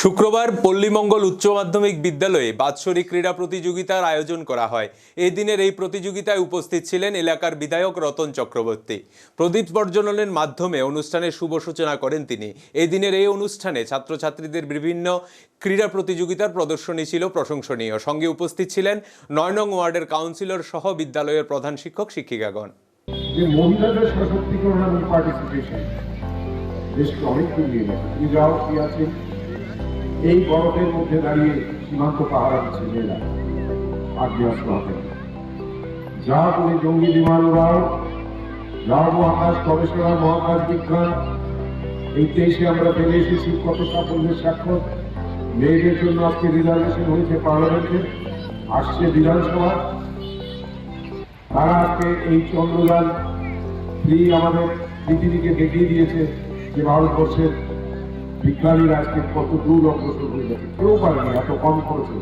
শুক্রবার পল্লীমঙ্গল উচ্চ মাধ্যমিক বিদ্যালয়ে বাৎসরিক ক্রীড়া প্রতিযোগিতার আয়োজন করা হয়। এই দিনের এই প্রতিযোগিতায় উপস্থিত ছিলেন এলাকার বিধায়ক রতন চক্রবর্তী। প্রদীপ প্রজ্বলনের মাধ্যমে অনুষ্ঠানের শুভ সূচনা করেন তিনি। এই দিনের এই অনুষ্ঠানে ছাত্রছাত্রীদের বিভিন্ন ক্রীড়া প্রতিযোগিতার প্রদর্শনী ছিল প্রশংসনীয়। সঙ্গে উপস্থিত ছিলেন ৯ নং ওয়ার্ডের কাউন্সিলর সহ বিদ্যালয়ের প্রধান শিক্ষক শিক্ষিকাগণ। মহিলাদের সশক্তিকরণ এবং পার্টিসিপেশন দেশকে অনেক এগিয়ে গেছে। তুমি যাও কি আছে এই বরফের মধ্যে দাঁড়িয়ে সীমান্ত পাহারা দিচ্ছে মেয়েরা আগ্নেয়াস্ত্র হাতে। যা তুমি জঙ্গি বিমান উড়াও, যাও মহাকাশ গবেষণা মহাকাশ বিজ্ঞান, এই দেশে আমরা ফেলে এসেছি কত সাফল্যের স্বাক্ষর। মেয়েদের জন্য আজকে রিজার্ভেশন হয়েছে পার্লামেন্টে, আসছে বিধানসভা। তারা আজকে এই চন্দ্রযান আমাদের পৃথিবীকে দেখিয়ে দিয়েছে যে ভারতবর্ষের বিজ্ঞানীরা আজকে কত দূর অগ্রসর হয়ে গেছে। কেউ পারেনি এত কম খরচে।